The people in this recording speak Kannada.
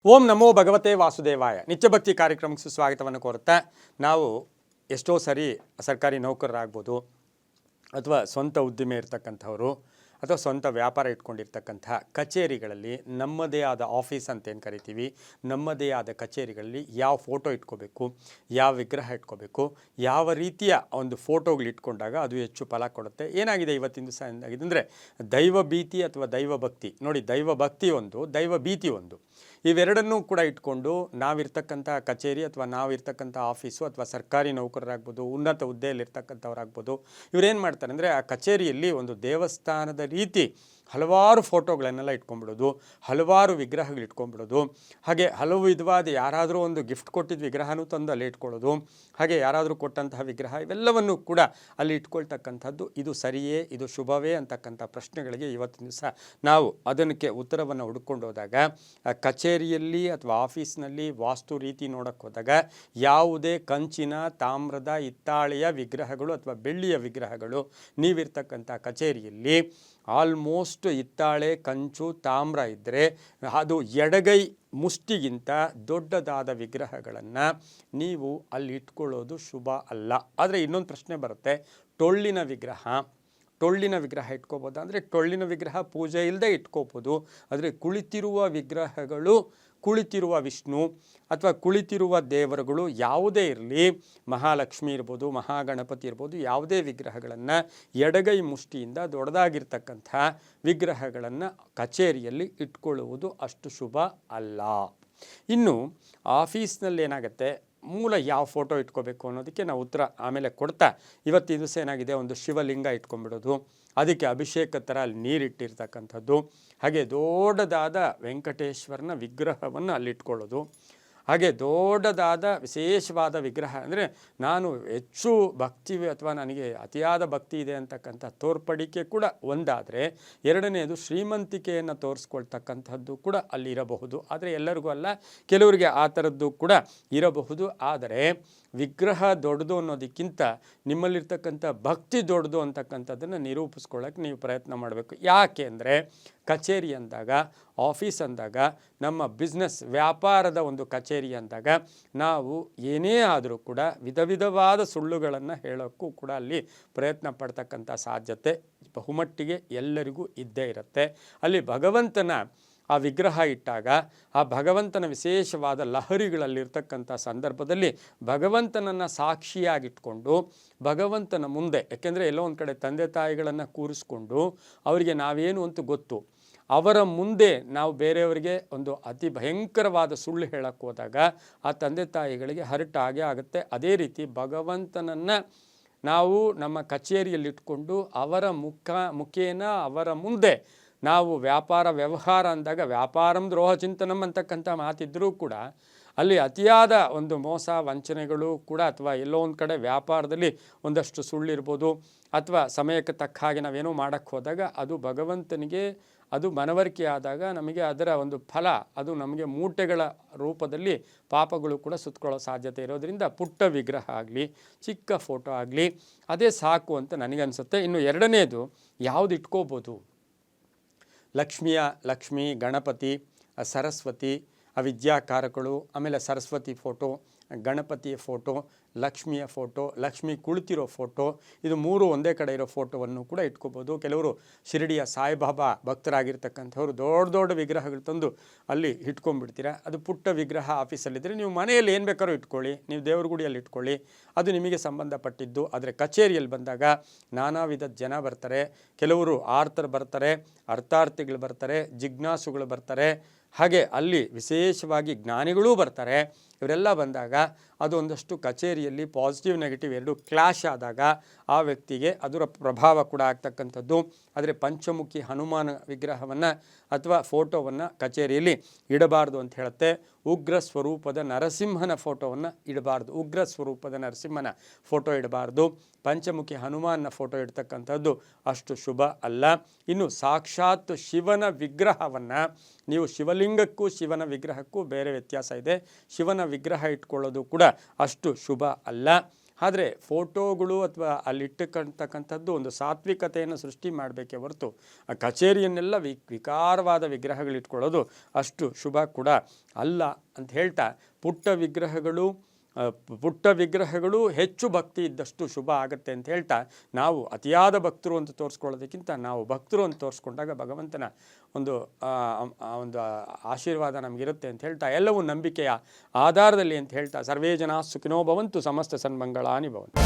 ಓಂ ನಮೋ ಭಗವತೆ ವಾಸುದೇವಾಯ. ನಿತ್ಯಭಕ್ತಿ ಕಾರ್ಯಕ್ರಮಕ್ಕೆ ಸುಸ್ವಾಗತವನ್ನು ಕೋರುತ್ತಾ, ನಾವು ಎಷ್ಟೋ ಸರಿ ಸರ್ಕಾರಿ ನೌಕರರಾಗ್ಬೋದು, ಅಥವಾ ಸ್ವಂತ ಉದ್ದಿಮೆ ಇರ್ತಕ್ಕಂಥವರು, ಅಥವಾ ಸ್ವಂತ ವ್ಯಾಪಾರ ಇಟ್ಕೊಂಡಿರ್ತಕ್ಕಂಥ ಕಚೇರಿಗಳಲ್ಲಿ ನಮ್ಮದೇ ಆದ ಆಫೀಸ್ ಅಂತ ಏನು ಕರಿತೀವಿ, ನಮ್ಮದೇ ಆದ ಕಚೇರಿಗಳಲ್ಲಿ ಯಾವ ಫೋಟೋ ಇಟ್ಕೋಬೇಕು, ಯಾವ ವಿಗ್ರಹ ಇಟ್ಕೋಬೇಕು, ಯಾವ ರೀತಿಯ ಒಂದು ಫೋಟೋಗಳು ಇಟ್ಕೊಂಡಾಗ ಅದು ಹೆಚ್ಚು ಫಲ ಕೊಡುತ್ತೆ. ಏನಾಗಿದೆ ಇವತ್ತಿನ ದಿವಸ ಏನಾಗಿದೆ ಅಂದರೆ, ದೈವ ಭೀತಿ ಅಥವಾ ದೈವ ಭಕ್ತಿ. ನೋಡಿ, ದೈವ ಭಕ್ತಿ ಒಂದು, ದೈವ ಭೀತಿ ಒಂದು. ಇವೆರಡನ್ನೂ ಕೂಡ ಇಟ್ಕೊಂಡು ನಾವಿರ್ತಕ್ಕಂಥ ಕಚೇರಿ ಅಥವಾ ನಾವಿರ್ತಕ್ಕಂಥ ಆಫೀಸು ಅಥವಾ ಸರ್ಕಾರಿ ನೌಕರರಾಗ್ಬೋದು, ಉನ್ನತ ಹುದ್ದೆಯಲ್ಲಿರ್ತಕ್ಕಂಥವ್ರಾಗ್ಬೋದು, ಇವರೇನು ಮಾಡ್ತಾರೆ ಅಂದರೆ, ಆ ಕಚೇರಿಯಲ್ಲಿ ಒಂದು ದೇವಸ್ಥಾನದ ರೀತಿ ಹಲವಾರು ಫೋಟೋಗಳನ್ನೆಲ್ಲ ಇಟ್ಕೊಂಡ್ಬಿಡೋದು, ಹಲವಾರು ವಿಗ್ರಹಗಳು ಇಟ್ಕೊಂಡ್ಬಿಡೋದು, ಹಾಗೆ ಹಲವು ವಿಧವಾದ ಯಾರಾದರೂ ಒಂದು ಗಿಫ್ಟ್ ಕೊಟ್ಟಿದ್ದ ವಿಗ್ರಹನೂ ತಂದು ಅಲ್ಲಿ ಇಟ್ಕೊಳ್ಳೋದು, ಹಾಗೆ ಯಾರಾದರೂ ಕೊಟ್ಟಂತಹ ವಿಗ್ರಹ ಇವೆಲ್ಲವನ್ನು ಕೂಡ ಅಲ್ಲಿ ಇಟ್ಕೊಳ್ತಕ್ಕಂಥದ್ದು. ಇದು ಸರಿಯೇ, ಇದು ಶುಭವೇ ಅಂತಕ್ಕಂಥ ಪ್ರಶ್ನೆಗಳಿಗೆ ಇವತ್ತಿನ ದಿವಸ ನಾವು ಅದಕ್ಕೆ ಉತ್ತರವನ್ನು ಹುಡ್ಕೊಂಡು ಹೋದಾಗ, ಕಚೇರಿಯಲ್ಲಿ ಅಥವಾ ಆಫೀಸ್ನಲ್ಲಿ ವಾಸ್ತು ರೀತಿ ನೋಡೋಕ್ಕೆ ಹೋದಾಗ ಯಾವುದೇ ಕಂಚಿನ, ತಾಮ್ರದ, ಹಿತ್ತಾಳೆಯ ವಿಗ್ರಹಗಳು ಅಥವಾ ಬೆಳ್ಳಿಯ ವಿಗ್ರಹಗಳು ನೀವಿರ್ತಕ್ಕಂಥ ಕಚೇರಿಯಲ್ಲಿ ಆಲ್ಮೋಸ್ಟ್ ಹಿತ್ತಾಳೆ, ಕಂಚು, ತಾಮ್ರ ಇದ್ದರೆ ಅದು ಎಡಗೈ ಮುಷ್ಟಿಗಿಂತ ದೊಡ್ಡದಾದ ವಿಗ್ರಹಗಳನ್ನು ನೀವು ಅಲ್ಲಿ ಇಟ್ಕೊಳ್ಳೋದು ಶುಭ ಅಲ್ಲ. ಆದರೆ ಇನ್ನೊಂದು ಪ್ರಶ್ನೆ ಬರುತ್ತೆ, ಟೊಳ್ಳಿನ ವಿಗ್ರಹ ಇಟ್ಕೋಬೋದು ಅಂದರೆ, ಟೊಳ್ಳಿನ ವಿಗ್ರಹ ಪೂಜೆ ಇಲ್ಲದೆ ಇಟ್ಕೋಬೋದು. ಆದರೆ ಕುಳಿತಿರುವ ವಿಗ್ರಹಗಳು, ಕುಳಿತಿರುವ ವಿಷ್ಣು ಅಥವಾ ಕುಳಿತಿರುವ ದೇವರುಗಳು ಯಾವುದೇ ಇರಲಿ, ಮಹಾಲಕ್ಷ್ಮಿ ಇರ್ಬೋದು, ಮಹಾಗಣಪತಿ ಇರ್ಬೋದು, ಯಾವುದೇ ವಿಗ್ರಹಗಳನ್ನು ಎಡಗೈ ಮುಷ್ಟಿಯಿಂದ ದೊಡ್ಡದಾಗಿರ್ತಕ್ಕಂಥ ವಿಗ್ರಹಗಳನ್ನು ಕಚೇರಿಯಲ್ಲಿ ಇಟ್ಕೊಳ್ಳುವುದು ಅಷ್ಟು ಶುಭ ಅಲ್ಲ. ಇನ್ನು ಆಫೀಸ್ನಲ್ಲಿ ಏನಾಗುತ್ತೆ, ಮೂಲ ಯಾವ ಫೋಟೋ ಇಟ್ಕೋಬೇಕು ಅನ್ನೋದಕ್ಕೆ ನಾವು ಉತ್ತರ ಆಮೇಲೆ ಕೊಡ್ತಾ, ಇವತ್ತಿನ ದಿವಸ ಏನಾಗಿದೆ, ಒಂದು ಶಿವಲಿಂಗ ಇಟ್ಕೊಂಡ್ಬಿಡೋದು, ಅದಕ್ಕೆ ಅಭಿಷೇಕ ಥರ ಅಲ್ಲಿ ನೀರಿಟ್ಟಿರ್ತಕ್ಕಂಥದ್ದು, ಹಾಗೆ ದೊಡ್ಡದಾದ ವೆಂಕಟೇಶ್ವರನ ವಿಗ್ರಹವನ್ನು ಅಲ್ಲಿಟ್ಕೊಳ್ಳೋದು, ಹಾಗೆ ದೊಡ್ಡದಾದ ವಿಶೇಷವಾದ ವಿಗ್ರಹ ಅಂದರೆ ನಾನು ಹೆಚ್ಚು ಭಕ್ತಿ ಅಥವಾ ನನಗೆ ಅತಿಯಾದ ಭಕ್ತಿ ಇದೆ ಅಂತಕ್ಕಂಥ ತೋರ್ಪಡಿಕೆ ಕೂಡ ಒಂದಾದರೆ, ಎರಡನೆಯದು ಶ್ರೀಮಂತಿಕೆಯನ್ನು ತೋರಿಸ್ಕೊಳ್ತಕ್ಕಂಥದ್ದು ಕೂಡ ಅಲ್ಲಿ ಇರಬಹುದು. ಆದರೆ ಎಲ್ಲರಿಗೂ ಅಲ್ಲ, ಕೆಲವರಿಗೆ ಆ ಥರದ್ದು ಕೂಡ ಇರಬಹುದು. ಆದರೆ ವಿಗ್ರಹ ದೊಡ್ಡದು ಅನ್ನೋದಕ್ಕಿಂತ ನಿಮ್ಮಲ್ಲಿರ್ತಕ್ಕಂಥ ಭಕ್ತಿ ದೊಡ್ಡದು ಅಂತಕ್ಕಂಥದ್ದನ್ನು ನಿರೂಪಿಸ್ಕೊಳ್ಳೋಕ್ಕೆ ನೀವು ಪ್ರಯತ್ನ ಮಾಡಬೇಕು. ಯಾಕೆ ಅಂದರೆ, ಕಚೇರಿ ಅಂದಾಗ, ಆಫೀಸ್ ಅಂದಾಗ, ನಮ್ಮ ಬಿಸ್ನೆಸ್ ವ್ಯಾಪಾರದ ಒಂದು ಕಚೇರಿ ಅಂದಾಗ ನಾವು ಏನೇ ಆದರೂ ಕೂಡ ವಿಧವಾದ ಸುಳ್ಳುಗಳನ್ನು ಹೇಳೋಕ್ಕೂ ಕೂಡ ಅಲ್ಲಿ ಪ್ರಯತ್ನ ಪಡ್ತಕ್ಕಂಥ ಸಾಧ್ಯತೆ ಬಹುಮಟ್ಟಿಗೆ ಎಲ್ಲರಿಗೂ ಇದ್ದೇ ಇರುತ್ತೆ. ಅಲ್ಲಿ ಭಗವಂತನ ಆ ವಿಗ್ರಹ ಇಟ್ಟಾಗ ಆ ಭಗವಂತನ ವಿಶೇಷವಾದ ಲಹರಿಗಳಲ್ಲಿರ್ತಕ್ಕಂಥ ಸಂದರ್ಭದಲ್ಲಿ ಭಗವಂತನನ್ನು ಸಾಕ್ಷಿಯಾಗಿಟ್ಕೊಂಡು ಭಗವಂತನ ಮುಂದೆ, ಯಾಕೆಂದರೆ ಎಲ್ಲೋ ಒಂದು ಕಡೆ ತಂದೆ ತಾಯಿಗಳನ್ನು ಕೂರಿಸ್ಕೊಂಡು ಅವರಿಗೆ ನಾವೇನು ಅಂತ ಗೊತ್ತು, ಅವರ ಮುಂದೆ ನಾವು ಬೇರೆಯವರಿಗೆ ಒಂದು ಅತಿ ಭಯಂಕರವಾದ ಸುಳ್ಳು ಹೇಳಕ್ಕೆ ಹೋದಾಗ ಆ ತಂದೆ ತಾಯಿಗಳಿಗೆ ಹರ್ಟ್ ಆಗೇ ಆಗುತ್ತೆ. ಅದೇ ರೀತಿ ಭಗವಂತನನ್ನು ನಾವು ನಮ್ಮ ಕಚೇರಿಯಲ್ಲಿಟ್ಕೊಂಡು ಅವರ ಮುಖೇನ ಅವರ ಮುಂದೆ ನಾವು ವ್ಯಾಪಾರ ವ್ಯವಹಾರ ಅಂದಾಗ, ವ್ಯಾಪಾರಂ ದ್ರೋಹ ಚಿಂತನಂ ಅಂತಕ್ಕಂಥ ಮಾತಿದ್ರೂ ಕೂಡ ಅಲ್ಲಿ ಅತಿಯಾದ ಒಂದು ಮೋಸ ವಂಚನೆಗಳು ಕೂಡ, ಅಥವಾ ಎಲ್ಲೋ ಒಂದು ಕಡೆ ವ್ಯಾಪಾರದಲ್ಲಿ ಒಂದಷ್ಟು ಸುಳ್ಳಿರ್ಬೋದು, ಅಥವಾ ಸಮಯಕ್ಕೆ ತಕ್ಕ ಹಾಗೆ ನಾವೇನೋ ಮಾಡೋಕ್ಕೆ ಹೋದಾಗ ಅದು ಭಗವಂತನಿಗೆ ಅದು ಮನವರಿಕೆ ಆದಾಗ ನಮಗೆ ಅದರ ಒಂದು ಫಲ ಅದು ನಮಗೆ ಮೂಟೆಗಳ ರೂಪದಲ್ಲಿ ಪಾಪಗಳು ಕೂಡ ಸುತ್ತಕೊಳ್ಳೋ ಸಾಧ್ಯತೆ ಇರೋದರಿಂದ ಪುಟ್ಟ ವಿಗ್ರಹ ಆಗಲಿ, ಚಿಕ್ಕ ಫೋಟೋ ಆಗಲಿ, ಅದೇ ಸಾಕು ಅಂತ ನನಗನ್ಸುತ್ತೆ. ಇನ್ನು ಎರಡನೇದು ಯಾವುದು ಇಟ್ಕೋಬೋದು, ಲಕ್ಷ್ಮಿ, ಗಣಪತಿ, ಸರಸ್ವತಿ, ವಿದ್ಯಾಕಾರಕಗಳು, ಆಮೇಲೆ ಸರಸ್ವತಿ ಫೋಟೋ, ಗಣಪತಿಯ ಫೋಟೋ, ಲಕ್ಷ್ಮಿಯ ಫೋಟೋ, ಲಕ್ಷ್ಮಿ ಕುಳಿತಿರೋ ಫೋಟೋ, ಇದು ಮೂರು ಒಂದೇ ಕಡೆ ಇರೋ ಫೋಟೋವನ್ನು ಕೂಡ ಇಟ್ಕೋಬೋದು. ಕೆಲವರು ಶಿರಡಿಯ ಸಾಯಿಬಾಬಾ ಭಕ್ತರಾಗಿರ್ತಕ್ಕಂಥವ್ರು ದೊಡ್ಡ ವಿಗ್ರಹಗಳು ತಂದು ಅಲ್ಲಿ ಇಟ್ಕೊಂಡ್ಬಿಡ್ತೀರಾ. ಅದು ಪುಟ್ಟ ವಿಗ್ರಹ ಆಫೀಸಲ್ಲಿದ್ದರೆ ನೀವು ಮನೆಯಲ್ಲಿ ಏನು ಬೇಕಾದ್ರೂ ಇಟ್ಕೊಳ್ಳಿ, ನೀವು ದೇವ್ರ ಗುಡಿಯಲ್ಲಿ ಇಟ್ಕೊಳ್ಳಿ, ಅದು ನಿಮಗೆ ಸಂಬಂಧಪಟ್ಟಿದ್ದು. ಆದರೆ ಕಚೇರಿಯಲ್ಲಿ ಬಂದಾಗ ನಾನಾ ವಿಧದ ಜನ ಬರ್ತಾರೆ, ಕೆಲವರು ಆರ್ತರು ಬರ್ತಾರೆ, ಅರ್ಥಾರ್ಥಿಗಳು ಬರ್ತಾರೆ, ಜಿಜ್ಞಾಸುಗಳು ಬರ್ತಾರೆ, ಹಾಗೆ ಅಲ್ಲಿ ವಿಶೇಷವಾಗಿ ಜ್ಞಾನಿಗಳೂ ಬರ್ತಾರೆ. ಇವರೆಲ್ಲ ಬಂದಾಗ ಅದು ಒಂದಷ್ಟು ಕಚೇರಿಯಲ್ಲಿ ಪಾಸಿಟಿವ್ ನೆಗೆಟಿವ್ ಎರಡು ಕ್ಲಾಶ್ ಆದಾಗ ಆ ವ್ಯಕ್ತಿಗೆ ಅದರ ಪ್ರಭಾವ ಕೂಡ ಆಗ್ತಕ್ಕಂಥದ್ದು. ಆದರೆ ಪಂಚಮುಖಿ ಹನುಮಾನ ವಿಗ್ರಹವನ್ನು ಅಥವಾ ಫೋಟೋವನ್ನು ಕಚೇರಿಯಲ್ಲಿ ಇಡಬಾರ್ದು ಅಂತ ಹೇಳುತ್ತೆ. ಉಗ್ರ ಸ್ವರೂಪದ ನರಸಿಂಹನ ಫೋಟೋವನ್ನು ಇಡಬಾರ್ದು, ಉಗ್ರ ಸ್ವರೂಪದ ನರಸಿಂಹನ ಫೋಟೋ ಇಡಬಾರ್ದು. ಪಂಚಮುಖಿ ಹನುಮಾನ್ನ ಫೋಟೋ ಇಡ್ತಕ್ಕಂಥದ್ದು ಅಷ್ಟು ಶುಭ ಅಲ್ಲ. ಇನ್ನು ಸಾಕ್ಷಾತ್ ಶಿವನ ವಿಗ್ರಹವನ್ನು ನೀವು, ಶಿವಲಿಂಗಕ್ಕೂ ಶಿವನ ವಿಗ್ರಹಕ್ಕೂ ಬೇರೆ ವ್ಯತ್ಯಾಸ ಇದೆ. ಶಿವನ ವಿಗ್ರಹ ಇಟ್ಕೊಳ್ಳೋದು ಕೂಡ ಅಷ್ಟು ಶುಭ ಅಲ್ಲ. ಆದರೆ ಫೋಟೋಗಳು ಅಥವಾ ಅಲ್ಲಿಟ್ಟಕ್ಕಂಥದ್ದು ಒಂದು ಸಾತ್ವಿಕತೆಯನ್ನು ಸೃಷ್ಟಿ ಮಾಡಬೇಕೇ ಹೊರತು ಆ ಕಚೇರಿಯನ್ನೆಲ್ಲ ವಿಕಾರವಾದ ವಿಗ್ರಹಗಳಿಟ್ಕೊಳ್ಳೋದು ಅಷ್ಟು ಶುಭ ಕೂಡ ಅಲ್ಲ ಅಂತ ಹೇಳ್ತಾ, ಪುಟ್ಟ ವಿಗ್ರಹಗಳು ಹೆಚ್ಚು ಭಕ್ತಿ ಇದ್ದಷ್ಟು ಶುಭ ಆಗುತ್ತೆ ಅಂತ ಹೇಳ್ತಾ, ನಾವು ಅತಿಯಾದ ಭಕ್ತರು ಅಂತ ತೋರಿಸ್ಕೊಳ್ಳೋದಕ್ಕಿಂತ ನಾವು ಭಕ್ತರು ಅಂತ ತೋರಿಸ್ಕೊಂಡಾಗ ಭಗವಂತನ ಒಂದು ಆಶೀರ್ವಾದ ನಮಗಿರುತ್ತೆ ಅಂತ ಹೇಳ್ತಾ, ಎಲ್ಲವೂ ನಂಬಿಕೆಯ ಆಧಾರದಲ್ಲಿ ಅಂತ ಹೇಳ್ತಾ, ಸರ್ವೇ ಜನ ಸುಖಿನೋ ಭವಂತು, ಸಮಸ್ತ ಸನ್ಮಂಗಳಾನಿ ಭವಂತು.